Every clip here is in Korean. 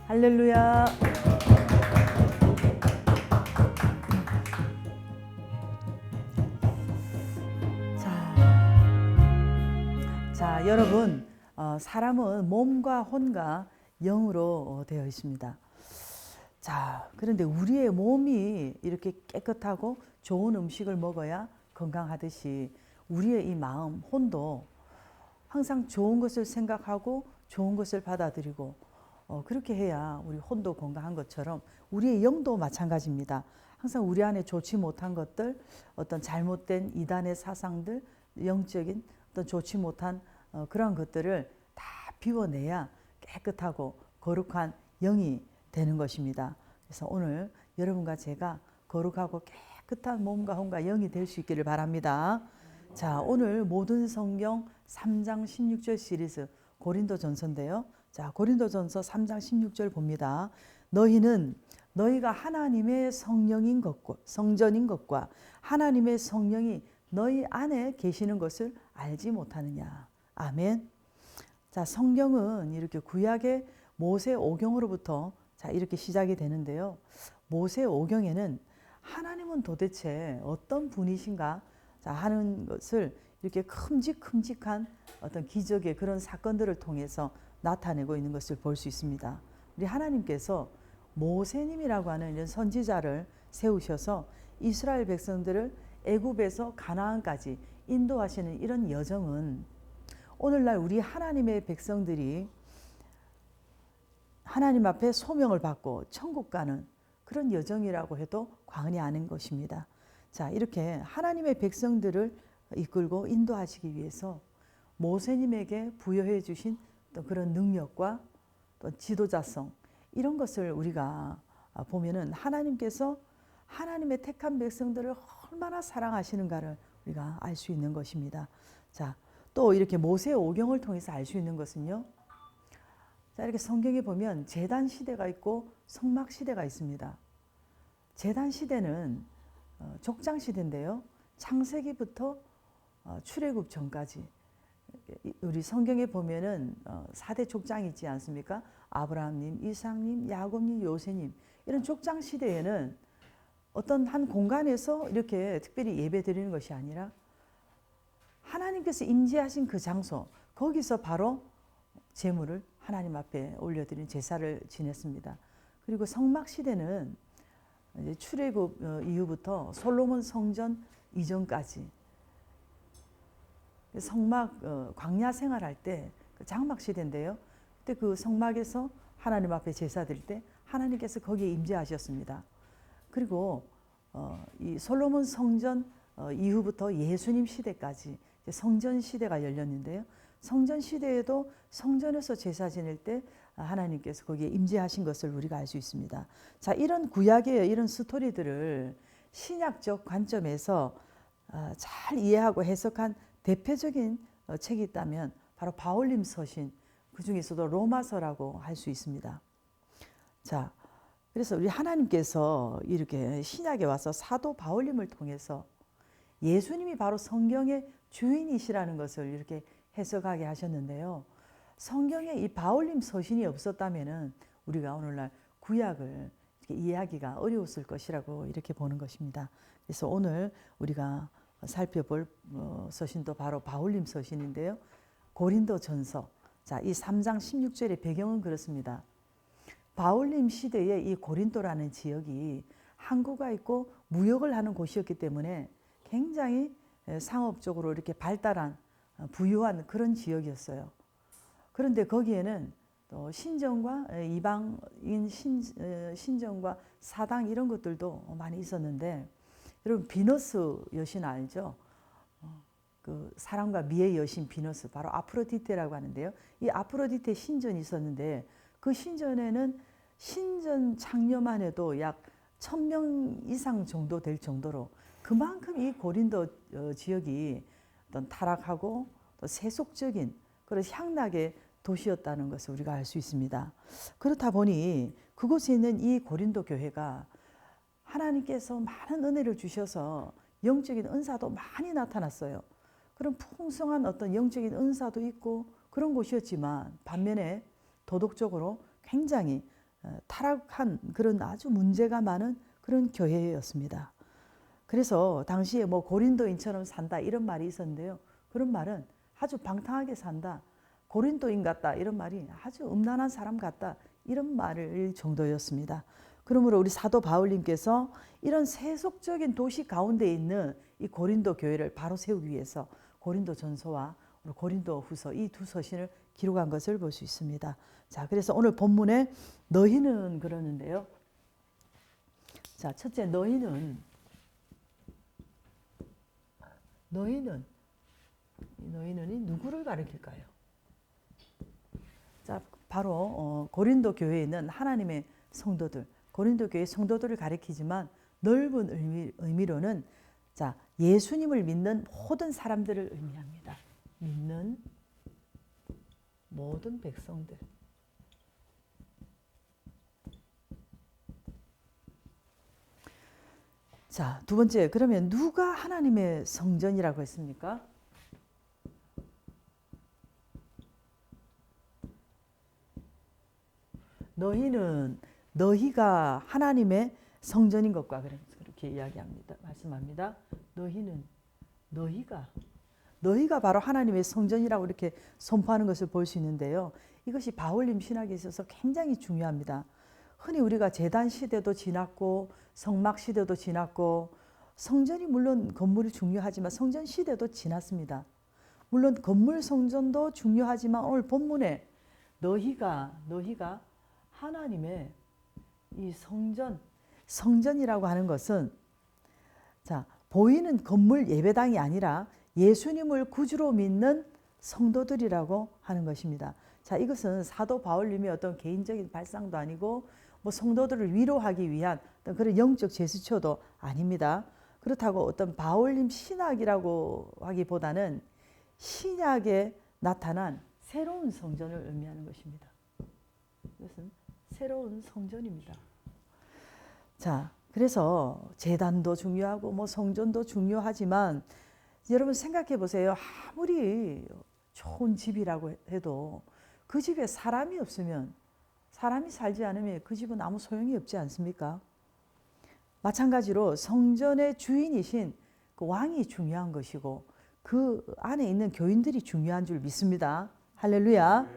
할렐루야. 여러분, 사람은 몸과 혼과 영으로 되어 있습니다. 그런데 우리의 몸이 이렇게 깨끗하고 좋은 음식을 먹어야 건강하듯이 우리의 이 마음, 혼도 항상 좋은 것을 생각하고 좋은 것을 받아들이고 그렇게 해야 우리 혼도 건강한 것처럼 우리의 영도 마찬가지입니다. 항상 우리 안에 좋지 못한 것들, 어떤 잘못된 이단의 사상들, 영적인 어떤 좋지 못한 그런 것들을 다 비워내야 깨끗하고 거룩한 영이 되는 것입니다. 그래서 오늘 여러분과 제가 거룩하고 깨끗한 몸과 혼과 영이 될 수 있기를 바랍니다. 오늘 모든 성경 3장 16절 시리즈 고린도전서인데요. 고린도전서 3장 16절 봅니다. 너희는 너희가 하나님의 성전인 것과 하나님의 성령이 너희 안에 계시는 것을 알지 못하느냐. 아멘. 성경은 이렇게 구약의 모세 오경으로부터 이렇게 시작이 되는데요. 모세 오경에는 하나님은 도대체 어떤 분이신가 하는 것을 이렇게 큼직큼직한 어떤 기적의 그런 사건들을 통해서 나타내고 있는 것을 볼 수 있습니다. 우리 하나님께서 모세님이라고 하는 이런 선지자를 세우셔서 이스라엘 백성들을 애굽에서 가나안까지 인도하시는 이런 여정은 오늘날 우리 하나님의 백성들이 하나님 앞에 소명을 받고 천국 가는 그런 여정이라고 해도 과언이 아닌 것입니다. 이렇게 하나님의 백성들을 이끌고 인도하시기 위해서 모세님에게 부여해 주신 또 그런 능력과 또 지도자성 이런 것을 우리가 보면은 하나님께서 하나님의 택한 백성들을 얼마나 사랑하시는가를 우리가 알 수 있는 것입니다. 또 이렇게 모세 오경을 통해서 알 수 있는 것은요. 이렇게 성경에 보면 제단 시대가 있고 성막 시대가 있습니다. 제단 시대는 족장 시대인데요. 창세기부터 출애굽 전까지 우리 성경에 보면은 4대 족장이 있지 않습니까? 아브라함님, 이삭님, 야곱님, 요셉님 이런 족장 시대에는 어떤 한 공간에서 이렇게 특별히 예배 드리는 것이 아니라 하나님께서 임재하신 그 장소 거기서 바로 제물을 하나님 앞에 올려드린 제사를 지냈습니다. 그리고 성막 시대는 이제 출애굽 이후부터 솔로몬 성전 이전까지 성막 광야 생활할 때 장막 시대인데요. 그때 그 성막에서 하나님 앞에 제사 드릴 때 하나님께서 거기에 임재하셨습니다. 그리고 이 솔로몬 성전 이후부터 예수님 시대까지 성전 시대가 열렸는데요. 성전 시대에도 성전에서 제사 지낼 때 하나님께서 거기에 임재하신 것을 우리가 알 수 있습니다. 이런 구약의 이런 스토리들을 신약적 관점에서 잘 이해하고 해석한 대표적인 책이 있다면 바로 바울림 서신, 그 중에서도 로마서라고 할 수 있습니다. 그래서 우리 하나님께서 이렇게 신약에 와서 사도 바울림을 통해서 예수님이 바로 성경의 주인이시라는 것을 이렇게 해석하게 하셨는데요. 성경에 이 바울림 서신이 없었다면은 우리가 오늘날 구약을 이렇게 이해하기가 어려웠을 것이라고 이렇게 보는 것입니다. 그래서 오늘 우리가 살펴볼 서신도 바로 바울림 서신인데요. 고린도전서. 이 3장 16절의 배경은 그렇습니다. 바울림 시대에 이 고린도라는 지역이 항구가 있고 무역을 하는 곳이었기 때문에 굉장히 상업적으로 이렇게 발달한 부유한 그런 지역이었어요. 그런데 거기에는 또 신정과 이방인 신정과 사당 이런 것들도 많이 있었는데 여러분 비너스 여신 알죠? 그 사랑과 미의 여신 비너스 바로 아프로디테라고 하는데요. 이 아프로디테 신전이 있었는데 그 신전에는 신전 창녀만 해도 약 1000명 이상 정도 될 정도로 그만큼 이 고린도 지역이 어떤 타락하고 또 세속적인 그런 향락의 도시였다는 것을 우리가 알 수 있습니다. 그렇다 보니 그곳에 있는 이 고린도 교회가 하나님께서 많은 은혜를 주셔서 영적인 은사도 많이 나타났어요. 그런 풍성한 어떤 영적인 은사도 있고 그런 곳이었지만 반면에 도덕적으로 굉장히 타락한 그런 아주 문제가 많은 그런 교회였습니다. 그래서 당시에 뭐 고린도인처럼 산다 이런 말이 있었는데요. 그런 말은 아주 방탕하게 산다, 고린도인 같다 이런 말이 아주 음란한 사람 같다 이런 말일 정도였습니다. 그러므로 우리 사도 바울님께서 이런 세속적인 도시 가운데 있는 이 고린도 교회를 바로 세우기 위해서 고린도전서와 고린도후서 이 두 서신을 기록한 것을 볼 수 있습니다. 자, 그래서 오늘 본문에 너희는 그러는데요. 자, 첫째 너희는 누구를 가리킬까요? 자, 바로 고린도 교회에 있는 하나님의 성도들, 고린도 교회 성도들을 가리키지만 넓은 의미로는 자, 예수님을 믿는 모든 사람들을 의미합니다. 믿는 모든 백성들. 자, 두 번째, 그러면 누가 하나님의 성전이라고 했습니까? 너희가 하나님의 성전인 것과 그렇게 이야기합니다. 말씀합니다. 너희가 바로 하나님의 성전이라고 이렇게 선포하는 것을 볼 수 있는데요. 이것이 바울님 신학에 있어서 굉장히 중요합니다. 흔히 우리가 제단 시대도 지났고 성막 시대도 지났고 성전이 물론 건물이 중요하지만 성전 시대도 지났습니다. 물론 건물 성전도 중요하지만 오늘 본문에 너희가 하나님의 이 성전이라고 하는 것은 자, 보이는 건물 예배당이 아니라 예수님을 구주로 믿는 성도들이라고 하는 것입니다. 자, 이것은 사도 바울님의 어떤 개인적인 발상도 아니고 뭐 성도들을 위로하기 위한 어떤 그런 영적 제스처도 아닙니다. 그렇다고 어떤 바울님 신학이라고 하기보다는 신약에 나타난 새로운 성전을 의미하는 것입니다. 이것은 새로운 성전입니다. 자, 그래서 제단도 중요하고 뭐 성전도 중요하지만 여러분 생각해 보세요. 아무리 좋은 집이라고 해도 그 집에 사람이 없으면, 사람이 살지 않으면 그 집은 아무 소용이 없지 않습니까? 마찬가지로 성전의 주인이신 그 왕이 중요한 것이고 그 안에 있는 교인들이 중요한 줄 믿습니다. 할렐루야.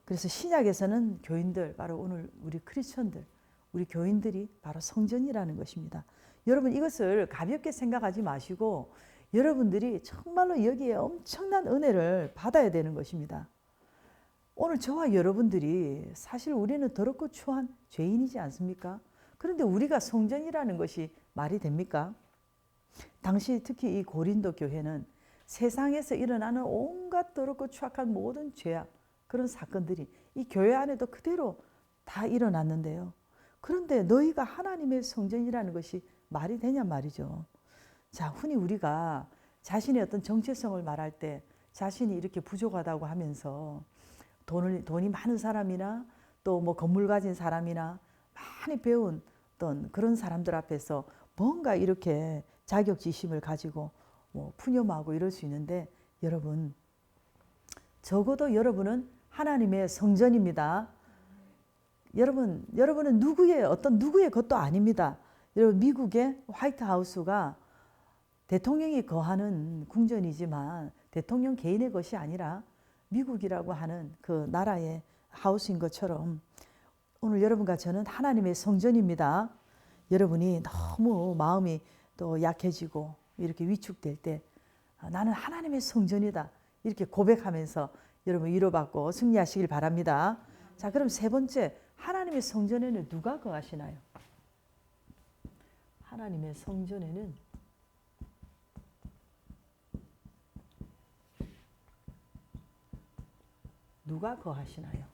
그래서 신약에서는 교인들, 바로 오늘 우리 크리스천들, 우리 교인들이 바로 성전이라는 것입니다. 여러분 이것을 가볍게 생각하지 마시고 여러분들이 정말로 여기에 엄청난 은혜를 받아야 되는 것입니다. 오늘 저와 여러분들이 사실 우리는 더럽고 추한 죄인이지 않습니까? 그런데 우리가 성전이라는 것이 말이 됩니까? 당시 특히 이 고린도 교회는 세상에서 일어나는 온갖 더럽고 추악한 모든 죄악, 그런 사건들이 이 교회 안에도 그대로 다 일어났는데요. 그런데 너희가 하나님의 성전이라는 것이 말이 되냐 말이죠. 자, 흔히 우리가 자신의 어떤 정체성을 말할 때 자신이 이렇게 부족하다고 하면서 돈이 많은 사람이나 또 뭐 건물 가진 사람이나 많이 배운 어떤 그런 사람들 앞에서 뭔가 이렇게 자격지심을 가지고 뭐 푸념하고 이럴 수 있는데 여러분, 적어도 여러분은 하나님의 성전입니다. 여러분은 누구의 것도 아닙니다. 여러분, 미국의 화이트하우스가 대통령이 거하는 궁전이지만 대통령 개인의 것이 아니라 미국이라고 하는 그 나라의 하우스인 것처럼 오늘 여러분과 저는 하나님의 성전입니다. 여러분이 너무 마음이 또 약해지고 이렇게 위축될 때 나는 하나님의 성전이다 이렇게 고백하면서 여러분 위로받고 승리하시길 바랍니다. 자, 그럼 세 번째, 하나님의 성전에는 누가 거하시나요? 하나님의 성전에는 누가 거하시나요?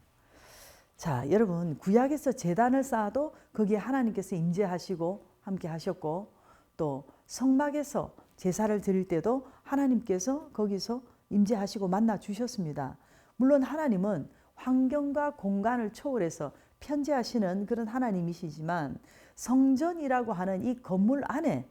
자, 여러분 구약에서 제단을 쌓아도 거기에 하나님께서 임재하시고 함께 하셨고 또 성막에서 제사를 드릴 때도 하나님께서 거기서 임재하시고 만나 주셨습니다. 물론 하나님은 환경과 공간을 초월해서 편재하시는 그런 하나님이시지만 성전이라고 하는 이 건물 안에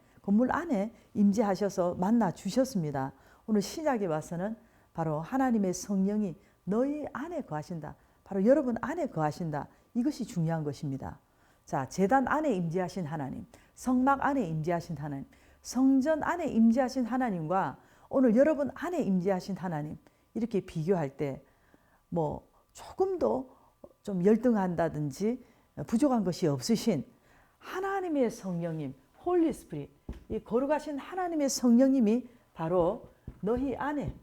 임재하셔서 만나 주셨습니다. 오늘 신약에 와서는 바로 하나님의 성령이 너희 안에 거하신다. 바로 여러분 안에 거하신다. 이것이 중요한 것입니다. 자, 제단 안에 임재하신 하나님, 성막 안에 임재하신 하나님, 성전 안에 임재하신 하나님과 오늘 여러분 안에 임재하신 하나님, 이렇게 비교할 때 뭐 조금도 좀 열등한다든지 부족한 것이 없으신 하나님의 성령님, 홀리 스피릿, 이 거룩하신 하나님의 성령님이 바로 너희 안에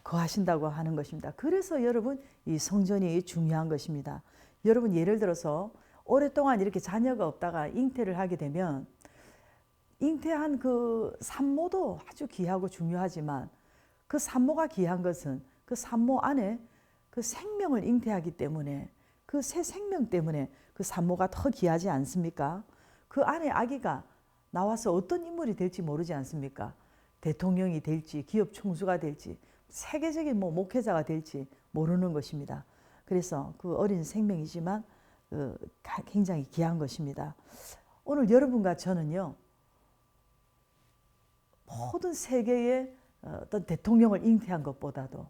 거하신다고 하는 것입니다. 그래서 여러분 이 성전이 중요한 것입니다. 여러분 예를 들어서 오랫동안 이렇게 자녀가 없다가 잉태를 하게 되면 잉태한 그 산모도 아주 귀하고 중요하지만 그 산모가 귀한 것은 그 산모 안에 그 생명을 잉태하기 때문에 그 새 생명 때문에 그 산모가 더 귀하지 않습니까? 그 안에 아기가 나와서 어떤 인물이 될지 모르지 않습니까? 대통령이 될지 기업 총수가 될지 세계적인 목회자가 될지 모르는 것입니다. 그래서 그 어린 생명이지만 굉장히 귀한 것입니다. 오늘 여러분과 저는요, 모든 세계의 어떤 대통령을 잉태한 것보다도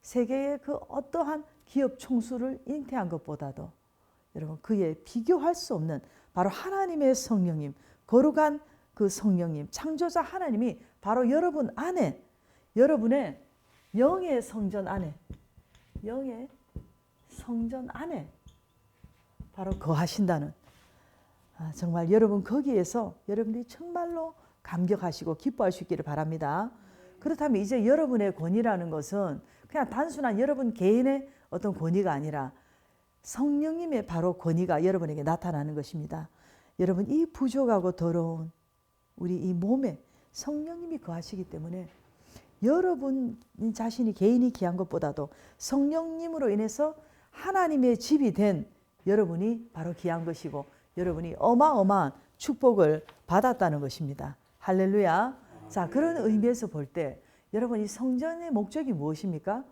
세계의 그 어떠한 기업 총수를 잉태한 것보다도 여러분 그에 비교할 수 없는 바로 하나님의 성령님, 거룩한 그 성령님, 창조자 하나님이 바로 여러분 안에, 여러분의 영의 성전 안에 바로 거하신다는, 정말 여러분 거기에서 여러분들이 정말로 감격하시고 기뻐할 수 있기를 바랍니다. 그렇다면 이제 여러분의 권위라는 것은 그냥 단순한 여러분 개인의 어떤 권위가 아니라 성령님의 바로 권위가 여러분에게 나타나는 것입니다. 여러분 이 부족하고 더러운 우리 이 몸에 성령님이 거하시기 때문에 여러분 자신이 개인이 귀한 것보다도 성령님으로 인해서 하나님의 집이 된 여러분이 바로 귀한 것이고 여러분이 어마어마한 축복을 받았다는 것입니다. 할렐루야. 자, 그런 의미에서 볼 때 여러분 이 성전의 목적이 무엇입니까?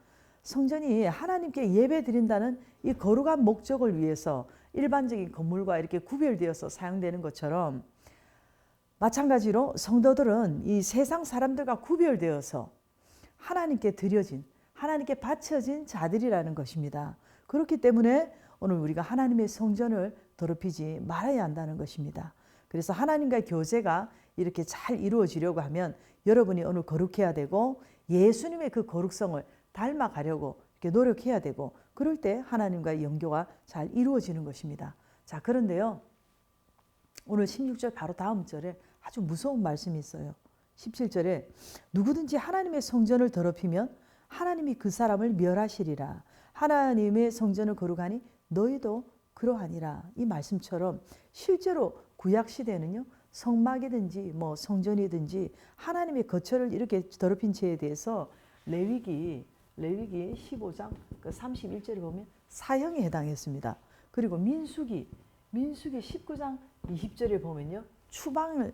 성전이 하나님께 예배 드린다는 이 거룩한 목적을 위해서 일반적인 건물과 이렇게 구별되어서 사용되는 것처럼 마찬가지로 성도들은 이 세상 사람들과 구별되어서 하나님께 드려진, 하나님께 바쳐진 자들이라는 것입니다. 그렇기 때문에 오늘 우리가 하나님의 성전을 더럽히지 말아야 한다는 것입니다. 그래서 하나님과의 교제가 이렇게 잘 이루어지려고 하면 여러분이 오늘 거룩해야 되고 예수님의 그 거룩성을 닮아가려고 이렇게 노력해야 되고 그럴 때 하나님과의 연교가 잘 이루어지는 것입니다. 자, 그런데요. 오늘 16절 바로 다음 절에 아주 무서운 말씀이 있어요. 17절에 누구든지 하나님의 성전을 더럽히면 하나님이 그 사람을 멸하시리라. 하나님의 성전을 거룩하니 너희도 그러하니라. 이 말씀처럼 실제로 구약시대에는요. 성막이든지 성전이든지 하나님의 거처를 이렇게 더럽힌 죄에 대해서 레위기 15장 31절에 보면 사형에 해당했습니다. 그리고 민수기 19장 20절에 보면요. 추방을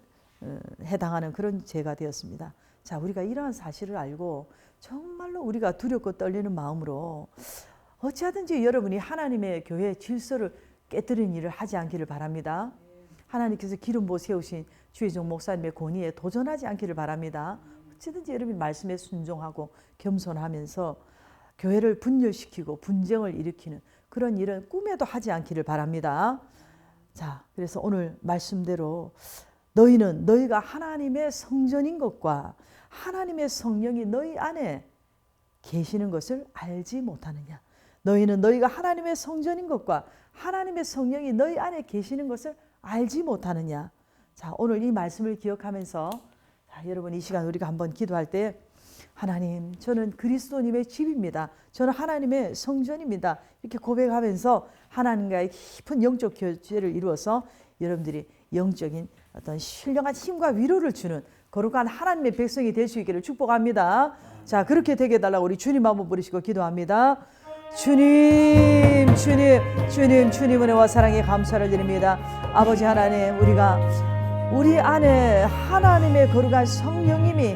해당하는 그런 죄가 되었습니다. 자, 우리가 이러한 사실을 알고 정말로 우리가 두렵고 떨리는 마음으로 어찌하든지 여러분이 하나님의 교회 질서를 깨뜨리는 일을 하지 않기를 바랍니다. 하나님께서 기름 부어 세우신 주의종 목사님의 권위에 도전하지 않기를 바랍니다. 어찌든지 여러분이 말씀에 순종하고 겸손하면서 교회를 분열시키고 분쟁을 일으키는 그런 일은 꿈에도 하지 않기를 바랍니다. 자, 그래서 오늘 말씀대로 너희가 하나님의 성전인 것과 하나님의 성령이 너희 안에 계시는 것을 알지 못하느냐. 너희가 하나님의 성전인 것과 하나님의 성령이 너희 안에 계시는 것을 알지 못하느냐. 자, 오늘 이 말씀을 기억하면서 여러분 이 시간 우리가 한번 기도할 때 하나님, 저는 그리스도님의 집입니다. 저는 하나님의 성전입니다. 이렇게 고백하면서 하나님과의 깊은 영적 교제를 이루어서 여러분들이 영적인 어떤 신령한 힘과 위로를 주는 거룩한 하나님의 백성이 될 수 있기를 축복합니다. 자, 그렇게 되게 해달라고 우리 주님 한번 부르시고 기도합니다. 주님 은혜와 사랑에 감사를 드립니다. 아버지 하나님, 우리 안에 하나님의 거룩한 성령님이